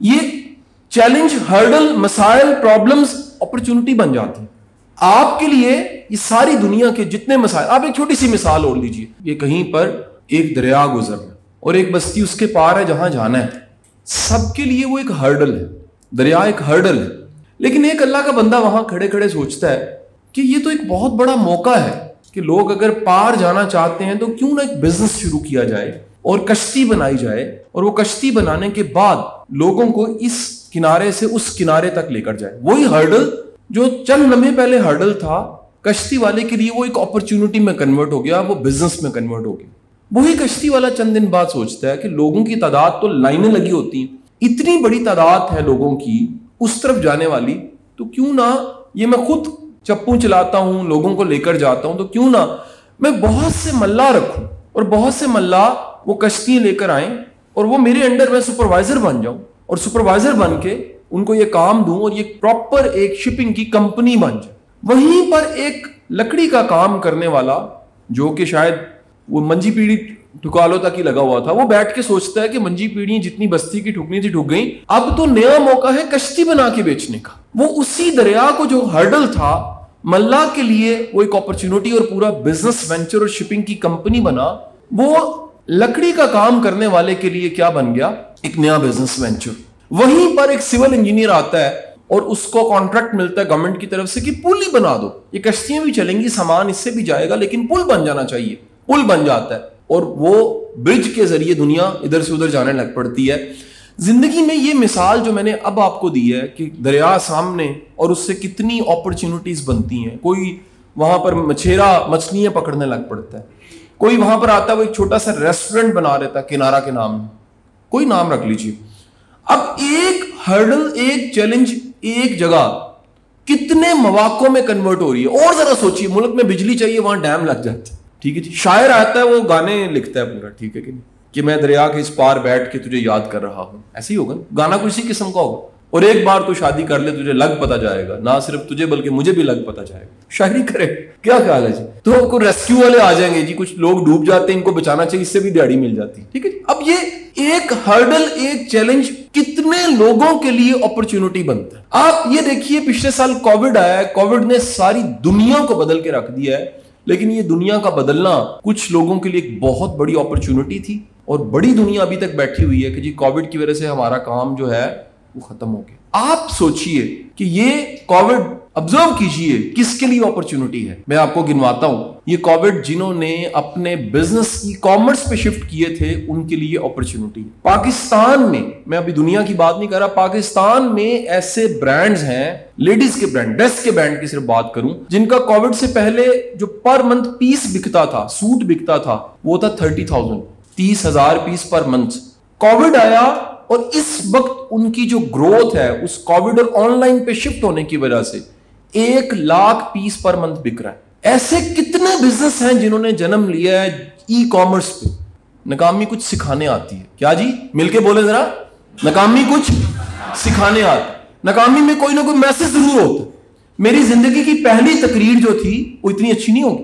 یہ challenge, hurdle, مسائل، problems opportunity بن جاتی ہیں آپ کے لیے. یہ ساری دنیا کے جتنے مسائل، آپ ایک چھوٹی سی مثال اور لیجیے. یہ کہیں پر ایک دریا گزر رہا ہے اور ایک بستی اس کے پار ہے جہاں جانا ہے. سب کے لیے وہ ایک ہرڈل ہے، دریا ایک ہرڈل ہے. لیکن ایک اللہ کا بندہ وہاں کھڑے کھڑے سوچتا ہے کہ یہ تو ایک بہت بڑا موقع ہے کہ لوگ اگر پار جانا چاہتے ہیں تو کیوں نہ ایک بزنس شروع کیا جائے اور کشتی بنائی جائے، اور وہ کشتی بنانے کے بعد لوگوں کو اس کنارے سے اس کنارے تک لے کر جائے. وہی ہرڈل جو چند لمحے پہلے ہرڈل تھا کشتی والے کے لیے، وہ ایک اپرچونٹی میں کنورٹ ہو گیا، وہ بزنس میں کنورٹ ہو گیا. وہی کشتی والا چند دن بعد سوچتا ہے کہ لوگوں کی تعداد تو لائنیں لگی ہوتی ہیں، اتنی بڑی تعداد ہے لوگوں کی اس طرف جانے والی، تو کیوں نہ یہ میں خود چپو چلاتا ہوں، لوگوں کو لے کر جاتا ہوں، تو کیوں نہ میں بہت سے ملا رکھوں اور بہت سے ملا وہ کشتی لے کر آئیں اور وہ میرے انڈر میں سپروائزر بن جاؤں اور سپروائزر بن کے ان کو یہ کام دوں اور یہ پراپر ایک شپنگ کی کمپنی بن جائے. وہیں پر ایک لکڑی کا کام کرنے والا جو کہ شاید وہ منجی پیڑھی ٹھکالوں تک ہی لگا ہوا تھا، وہ بیٹھ کے سوچتا ہے کہ منجی پیڑھی جتنی بستی کی ٹھکنی تھی ٹھک گئی، اب تو نیا موقع ہے کشتی بنا کے بیچنے کا. وہ اسی دریا کو جو ہرڈل تھا ملا کے لیے وہ ایک اپرچونٹی اور پورا بزنس وینچر اور شپنگ کی کمپنی بنا، وہ لکڑی کا کام کرنے والے کے لیے کیا بن گیا؟ ایک نیا بزنس وینچر. وہیں پر ایک سول انجینئر آتا ہے اور اس کو کانٹریکٹ ملتا ہے گورنمنٹ کی طرف سے کہ پل ہی بنا دو، یہ کشتیاں بھی چلیں گی، سامان اس سے بھی جائے گا، لیکن پل بن جانا چاہیے. پل بن جاتا ہے اور وہ برج کے ذریعے دنیا ادھر سے ادھر جانے لگ پڑتی ہے. زندگی میں یہ مثال جو میں نے اب آپ کو دی ہے کہ دریا سامنے اور اس سے کتنی اپرچونٹیز بنتی ہیں. کوئی وہاں پر مچھیرا مچھلیاں پکڑنے لگ پڑتا ہے، کوئی وہاں پر آتا ہے وہ ایک چھوٹا سا ریسٹورنٹ بنا رہتا ہے کنارہ کے نام میں، کوئی نام رکھ لیجیے. اب ایک ہرڈل، ایک چیلنج، ایک جگہ کتنے مواقع میں کنورٹ ہو رہی ہے. اور ذرا سوچیے، ملک میں بجلی چاہیے وہاں ڈیم لگ جاتا ہے. ٹھیک ہے جی، شاعر آتا ہے وہ گانے لکھتا ہے پورا، ٹھیک ہے کہ نہیں، کہ میں دریا کے اس پار بیٹھ کے تجھے یاد کر رہا ہوں. ایسے ہی ہوگا گانا کسی قسم کا ہوگا. اور ایک بار تو شادی کر لے تجھے لگ پتا جائے گا، نہ صرف تجھے بلکہ مجھے بھی لگ پتا جائے گا. شاعری کرے، کیا خیال ہے جی؟ تو کوئی ریسکیو والے آ جائیں گے جی، کچھ لوگ ڈوب جاتے ہیں ان کو بچانا چاہیے، اس سے بھی دیہڑی مل جاتی ہے. ٹھیک ہے جی. اب یہ ایک ہرڈل، ایک چیلنج کتنے لوگوں کے لیے اپرچونٹی بنتا ہے. آپ یہ دیکھیے پچھلے سال کووڈ آیا ہے، کووڈ نے ساری دنیا کو بدل کے رکھ دیا ہے، لیکن یہ دنیا کا بدلنا کچھ لوگوں کے لیے ایک بہت بڑی اپرچونٹی تھی. اور بڑی دنیا ابھی تک بیٹھی ہوئی ہے کہ جی کووڈ کی وجہ سے ہمارا کام جو ہے وہ ختم ہو گیا. آپ سوچئے کہ یہ کووڈ ابزرو کیجئے کس کے لیے اپرچونٹی ہے. میں آپ کو گنواتا ہوں. یہ کووڈ جنہوں نے اپنے بزنس ای کامرس پہ شفٹ کیے تھے ان کے لیے اپرچونٹی. پاکستان میں ابھی دنیا کی بات نہیں کر رہا، پاکستان میں ایسے برانڈز ہیں، لیڈیز کے برانڈ، ڈریس کے برانڈ کی صرف بات کروں، جن کا کووڈ سے پہلے جو پر منتھ پیس بکتا تھا، سوٹ بکتا تھا، وہ تھا 30,000، 30,000 پیس پر منتھ. کووڈ آیا اور اس وقت ان کی جو گروتھ ہے اس کووڈ اور آن لائن پہ شفٹ ہونے کی وجہ سے 1,00,000 پیس پر منتھ بک رہا ہے. ایسے کتنے بزنس ہیں جنہوں نے جنم لیا ہے ای کامرس پہ. ناکامی کچھ سکھانے آتی ہے. کیا جی؟ مل کے بولے ذرا. ناکامی کچھ سکھانے آتی. ناکامی میں کوئی نہ کوئی میسج ضرور ہوتا ہے. میری زندگی کی پہلی تقریر جو تھی وہ اتنی اچھی نہیں ہوگی.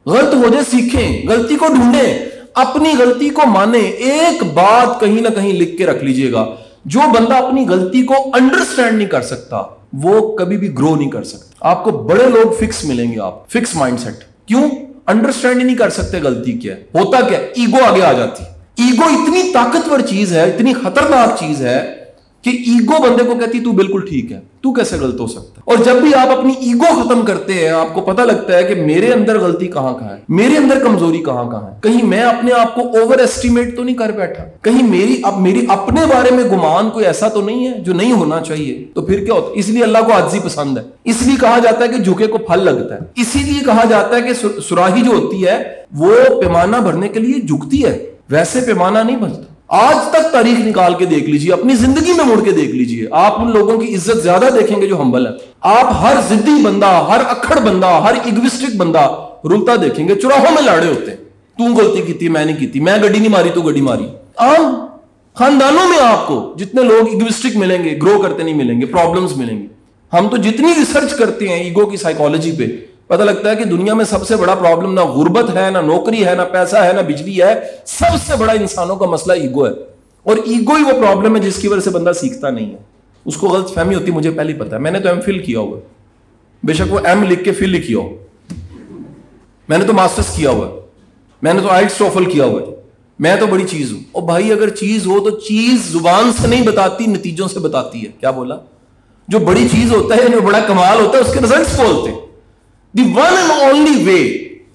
غلط ہو جائے سیکھیں، غلطی کو ڈھونڈیں، اپنی غلطی کو مانیں. ایک بات کہیں نہ کہیں لکھ کے رکھ لیجئے گا، جو بندہ اپنی غلطی کو انڈرسٹینڈ نہیں کر سکتا وہ کبھی بھی گرو نہیں کر سکتا. آپ کو بڑے لوگ فکس ملیں گے، آپ فکس مائنڈ سیٹ. کیوں؟ انڈرسٹینڈ ہی نہیں کر سکتے غلطی کیا ہے. ہوتا کیا؟ ایگو آگے آ جاتی. ایگو اتنی طاقتور چیز ہے، اتنی خطرناک چیز ہے کہ ایگو بندے کو کہتی تو بالکل ٹھیک ہے، تو کیسے غلط ہو سکتا ہے. اور جب بھی آپ اپنی ایگو ختم کرتے ہیں آپ کو پتہ لگتا ہے کہ میرے اندر غلطی کہاں ہے، میرے اندر کمزوری کہاں ہے. کہیں میں اپنے آپ کو اوور ایسٹیمیٹ تو نہیں کر بیٹھا، کہیں میری اپنے بارے میں گمان کوئی ایسا تو نہیں ہے جو نہیں ہونا چاہیے. تو پھر کیا ہوتا ہے؟ اس لیے اللہ کو عاجزی پسند ہے. اس لیے کہا جاتا ہے کہ جھکے کو پھل لگتا ہے. اسی لیے کہا جاتا ہے کہ سراہی جو ہوتی ہے وہ پیمانہ بھرنے کے لیے جھکتی ہے، ویسے پیمانہ نہیں بھرتا. آج تک تاریخ نکال کے دیکھ لیجئے، اپنی زندگی میں مڑ کے دیکھ لیجئے، آپ ان لوگوں کی عزت زیادہ دیکھیں گے جو ہمبل ہے. آپ ہر ضدی بندہ، ہر اکھڑ بندہ، ہر ایگوسٹک بندہ رلتا دیکھیں گے. چراہوں میں لاڑے ہوتے ہیں، تو غلطی کی تھی، میں نہیں کی تھی، میں گڈی نہیں ماری تو گڈی ماری. عام خاندانوں میں آپ کو جتنے لوگ ایگوسٹک ملیں گے، گرو کرتے نہیں ملیں گے، پرابلمز ملیں گے. ہم تو جتنی ریسرچ کرتے ہیں ایگو کی سائیکالوجی پہ پتہ لگتا ہے کہ دنیا میں سب سے بڑا پرابلم نہ غربت ہے، نہ نوکری ہے، نہ پیسہ ہے، نہ بجلی ہے. سب سے بڑا انسانوں کا مسئلہ ایگو ہے. اور ایگو ہی وہ پرابلم ہے جس کی وجہ سے بندہ سیکھتا نہیں ہے. اس کو غلط فہمی ہوتی ہے, مجھے پہلے ہی پتا ہے, میں نے تو ایم فل کیا ہوا ہے, بے شک وہ ایم لکھ کے فل لکھی ہو, میں نے تو ماسٹرز کیا ہوا ہے, میں نے تو آئلٹس ٹوفل کیا ہوا ہے, میں تو بڑی چیز ہوں. اور بھائی اگر چیز ہو تو چیز زبان سے نہیں بتاتی, نتیجوں سے بتاتی ہے. کیا بولا؟ جو بڑی چیز ہوتا ہے, جو بڑا کمال ہوتا ہے, اس کے رزلٹس بولتے ہیں. The one and only way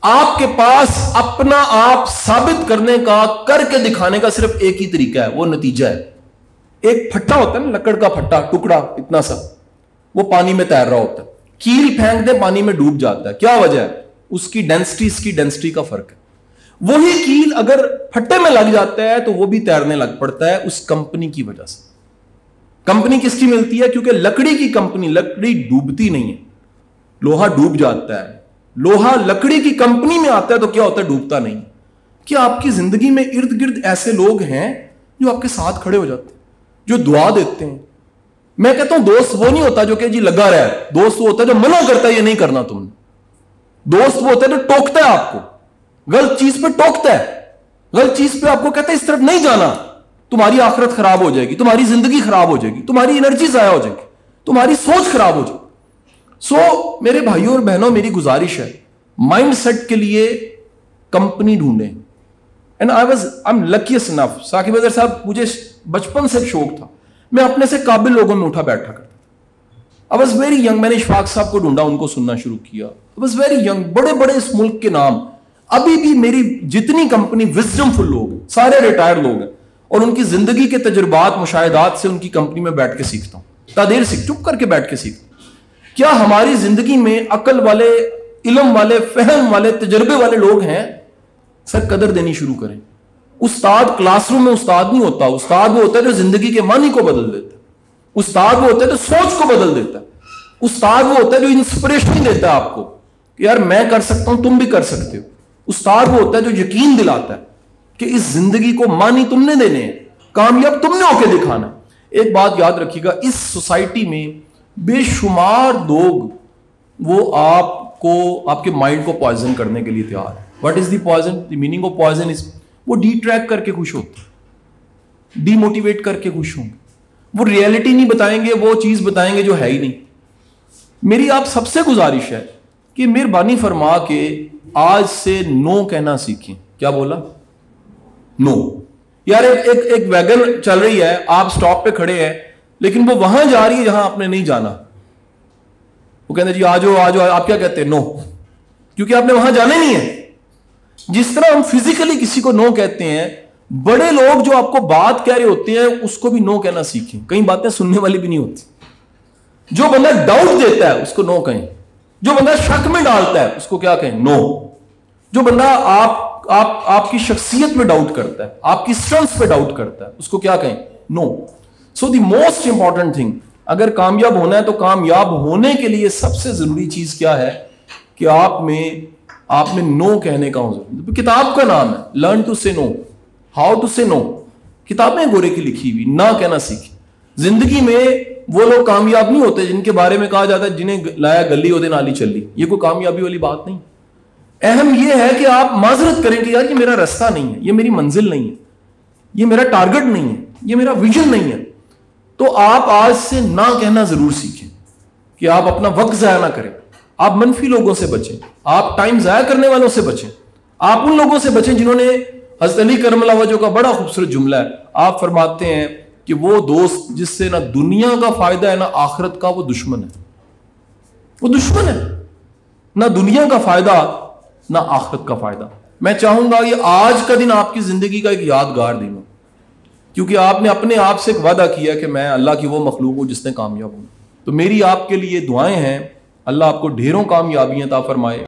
آپ کے پاس اپنا آپ ثابت کرنے کا, کر کے دکھانے کا صرف ایک ہی طریقہ ہے, وہ نتیجہ ہے. ایک پھٹا ہوتا ہے نا, لکڑ کا پھٹا ٹکڑا اتنا سا, وہ پانی میں تیر رہا ہوتا ہے, کیل پھینک دے پانی میں ڈوب جاتا ہے. کیا وجہ ہے؟ اس کی ڈینسٹی اس کی ڈینسٹی کا فرق ہے. وہی کیل اگر پھٹے میں لگ جاتا ہے تو وہ بھی تیرنے لگ پڑتا ہے اس کمپنی کی وجہ سے. کمپنی کس کی ملتی ہے؟ کیونکہ لکڑی کی کمپنی, لکڑی ڈوبتی نہیں ہے, لوہا ڈوب جاتا ہے. لوہا لکڑی کی کمپنی میں آتا ہے تو کیا ہوتا ہے؟ ڈوبتا نہیں. کیا آپ کی زندگی میں ارد گرد ایسے لوگ ہیں جو آپ کے ساتھ کھڑے ہو جاتے ہیں, جو دعا دیتے ہیں؟ میں کہتا ہوں دوست وہ نہیں ہوتا جو کہ جی لگا رہا ہے, دوست وہ ہوتا ہے جو منع کرتا ہے یہ نہیں کرنا تم نے. دوست وہ ہوتا ہے جو ٹوکتا ہے آپ کو, غلط چیز پہ ٹوکتا ہے, غلط چیز پہ آپ کو کہتا ہے اس طرف نہیں جانا, تمہاری آخرت خراب ہو جائے گی, تمہاری زندگی خراب ہو جائے گی, تمہاری انرجی ضائع ہو جائے گی, تمہاری سوچ خراب ہو جائے گی. سو میرے بھائیوں اور بہنوں, میری گزارش ہے مائنڈ سیٹ کے لیے کمپنی ڈھونڈیں. And I'm luckiest enough, Saqib Azhar sahab, مجھے بچپن سے شوق تھا, میں اپنے سے قابل لوگوں میں اٹھا بیٹھا کرتا. I was very young, میں نے اشفاق صاحب کو ڈھونڈا, ان کو سننا شروع کیا. I was very young, بڑے بڑے اس ملک کے نام, ابھی بھی میری جتنی کمپنی وزڈم فل لوگ ہیں, سارے ریٹائر لوگ ہیں, اور ان کی زندگی کے تجربات مشاہدات سے ان کی کمپنی میں بیٹھ کے سیکھتا ہوں. تادیر سیکھ چپ کر کے بیٹھ کے سیکھتا ہوں. کیا ہماری زندگی میں عقل والے, علم والے, فہم والے, تجربے والے لوگ ہیں؟ سر قدر دینی شروع کریں. استاد کلاس روم میں استاد نہیں ہوتا, استاد وہ ہوتا ہے جو زندگی کے معنی کو بدل دیتا ہے. استاد وہ ہوتا ہے جو سوچ کو بدل دیتا ہے. استاد وہ ہوتا ہے جو انسپریشن دیتا ہے آپ کو کہ یار میں کر سکتا ہوں, تم بھی کر سکتے ہو. استاد وہ ہوتا ہے جو یقین دلاتا ہے کہ اس زندگی کو معنی تم نے دینے ہیں, کامیاب تم نے ہو کے دکھانا ہے. ایک بات یاد رکھیے گا, اس سوسائٹی میں بے شمار لوگ وہ آپ کو, آپ کے مائنڈ کو پوائزن کرنے کے لیے تیار ہے. What is the poison? The meaning of poison is, وہ ڈی ٹریک کر کے خوش ہوتے ہیں, ڈی موٹیویٹ کر کے خوش ہوں گے. وہ ریئلٹی نہیں بتائیں گے, وہ چیز بتائیں گے جو ہے ہی نہیں. میری آپ سب سے گزارش ہے کہ مہربانی فرما کے آج سے نو کہنا سیکھیں. کیا بولا؟ نو. یار ایک ویگن چل رہی ہے, آپ سٹاپ پہ کھڑے ہیں, لیکن وہ وہاں جا رہی ہے جہاں آپ نے نہیں جانا. وہ کہتے ہیں جی آ جاؤ آ جاؤ, آپ کیا کہتے ہیں؟ نو, کیونکہ آپ نے وہاں جانا ہی نہیں ہے. جس طرح ہم فزیکلی کسی کو نو کہتے ہیں, بڑے لوگ جو آپ کو بات کہہ رہے ہوتے ہیں اس کو بھی نو کہنا سیکھیں. کئی باتیں سننے والی بھی نہیں ہوتی. جو بندہ ڈاؤٹ دیتا ہے اس کو نو کہیں, جو بندہ شک میں ڈالتا ہے اس کو کیا کہیں؟ نو. جو بندہ آپ کی شخصیت میں ڈاؤٹ کرتا ہے, آپ کی اسٹرینتھ پہ ڈاؤٹ کرتا ہے, اس کو کیا کہیں؟ نو. سو دی موسٹ امپورٹنٹ تھنگ, اگر کامیاب ہونا ہے تو کامیاب ہونے کے لیے سب سے ضروری چیز کیا ہے کہ آپ میں نو کہنے کا حضور. کتاب کا نام ہے لرن ٹو سے نو, ہاؤ ٹو سے نو. کتابیں گورے کی لکھی ہوئی, نہ کہنا سیکھیں. زندگی میں وہ لوگ کامیاب نہیں ہوتے جن کے بارے میں کہا جاتا ہے جنہیں لایا گلی ہوتے نالی چلی. یہ کوئی کامیابی والی بات نہیں. اہم یہ ہے کہ آپ معذرت کریں کہ یار یہ میرا راستہ نہیں ہے, یہ میری منزل نہیں ہے, یہ میرا ٹارگٹ نہیں ہے, یہ میرا ویژن نہیں ہے. تو آپ آج سے نہ کہنا ضرور سیکھیں کہ آپ اپنا وقت ضائع نہ کریں. آپ منفی لوگوں سے بچیں, آپ ٹائم ضائع کرنے والوں سے بچیں, آپ ان لوگوں سے بچیں جنہوں نے, حضرت علی کرم اللہ وجہہ کا بڑا خوبصورت جملہ ہے, آپ فرماتے ہیں کہ وہ دوست جس سے نہ دنیا کا فائدہ ہے نہ آخرت کا, وہ دشمن ہے. وہ دشمن ہے, نہ دنیا کا فائدہ نہ آخرت کا فائدہ. میں چاہوں گا یہ آج کا دن آپ کی زندگی کا ایک یادگار دن ہو, کیونکہ آپ نے اپنے آپ سے ایک وعدہ کیا کہ میں اللہ کی وہ مخلوق ہوں جس نے کامیاب ہوں. تو میری آپ کے لیے دعائیں ہیں, اللہ آپ کو ڈھیروں کامیابیاں عطا فرمائے.